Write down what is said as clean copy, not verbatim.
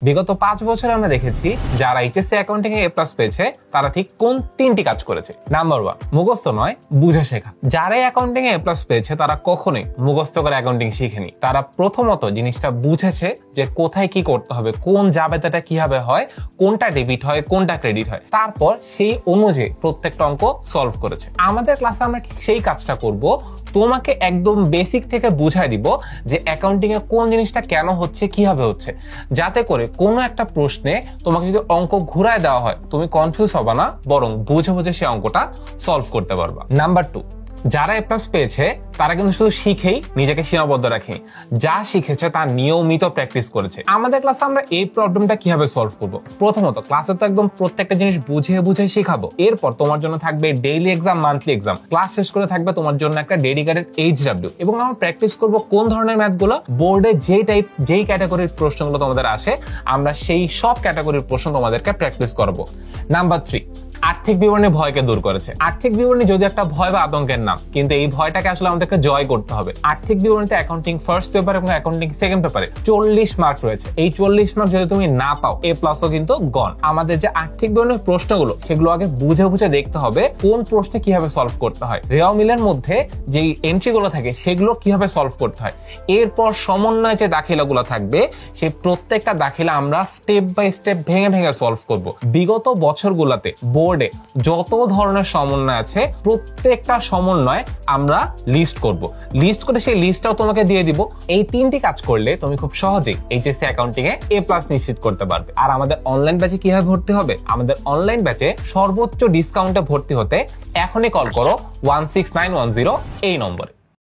বিগত 5 বছরে আমরা দেখেছি যারা এইচএসসি অ্যাকাউন্টিং এ A+ পেয়েছে তারা ঠিক কোন 3টি কাজ করেছে। নাম্বার 1, মুখস্থ নয়, বুঝে শেখা। যারা অ্যাকাউন্টিং এ A+ পেয়েছে তারা কখনোই মুখস্থ করে অ্যাকাউন্টিং শিখেনি। তারা প্রথমত জিনিসটা বুঝেছে যে কোথায় কি করতে হবে, কোন জাবেদাটা কিভাবে হয়, কোনটা ডেবিট হয়, কোনটা ক্রেডিট হয়। তারপর সেই অনুযায়ী প্রত্যেকটা অঙ্ক সলভ করেছে। আমাদের ক্লাসে আমরা ঠিক সেই কাজটা করব। তোমাকে একদম বেসিক থেকে বুঝাই দিব যে অ্যাকাউন্টিং এ কোন জিনিসটা কেন হচ্ছে, কিভাবে হচ্ছে, যাতে করে কোনো একটা প্রশ্নে তোমাকে যদি অঙ্ক ঘুরায় দেওয়া হয় তুমি কনফিউজ হবে না, বরং বুঝে বুঝে সেই অঙ্কটা সলভ করতে পারবা। নাম্বার 2, যারা A+ পেয়েছে তারা কিন্তু শুধু শিখেই নিজেকে সীমাবদ্ধ রাখেনি, যা শিখেছে তা নিয়মিত প্র্যাকটিস করেছে। আমাদের ক্লাসে আমরা এই প্রবলেমটা কিভাবে সলভ করব। প্রথমত ক্লাসে তো একদম প্রত্যেকটা জিনিস বুঝিয়ে বুঝে শেখাবো। এরপর তোমার জন্য থাকবে daily exam, monthly exam. Class শেষ করে থাকবে তোমার জন্য একটা ডেডিকেটেড HW, এবং আমরা প্র্যাকটিস করব কোন ধরনের ম্যাথগুলো বোর্ডে যেই ক্যাটাগরির প্রশ্নগুলো তোমাদের আসে আমরা সেই সব ক্যাটাগরির প্রশ্ন তোমাদেরকে প্র্যাকটিস করব। নাম্বার 3, আর্থিক বিবরণী ভয়কে দূর করেছে। আর্থিক বিবরণী যদি একটা ভয় বা আতঙ্কের নাম, কিন্তু এই ভয়টাকে আসলে আমাদেরকে জয় করতে হবে। আর্থিক বিবরণীতে অ্যাকাউন্টিং ফার্স্ট পেপার এবং অ্যাকাউন্টিং সেকেন্ড পেপারে 40 মার্ক রয়েছে। এই 40 মার্ক যদি তুমি না পাও A+ কিন্তু গন। আমাদের যে আর্থিক বিবরণীর প্রশ্নগুলো সেগুলো আগে বুঝে বুঝে দেখতে হবে কোন প্রশ্নে কিভাবে সলভ করতে হয়, রেওয়া মিলের মধ্যে যে এন্ট্রিগুলো থাকে সেগুলো কিভাবে সলভ করতে হয়। এরপর সমন্বয় যে দাখিলাগুলো থাকবে সেই প্রত্যেকটা দাখিলা আমরা স্টেপ বাই স্টেপ ভেঙে ভেঙে সলভ করব। বিগত বছরগুলোতে বোর্ডে যত ধরনের সমন্বয় আছে প্রত্যেকটা সমন্বয় আমরা লিস্ট করব। লিস্ট করে সেই লিস্টটাও তোমাকে দিয়ে দিব। এই 3টি কাজ করলে তুমি খুব সহজেই এইচএসসি অ্যাকাউন্টিং এ A+ নিশ্চিত করতে পারবে। আর আমাদের অনলাইন ব্যাচে কিভাবে ভর্তি হবে? আমাদের অনলাইন ব্যাচে সর্বোচ্চ ডিসকাউন্টে ভর্তি হতে এখনই কল করো 16910 এই নম্বরে।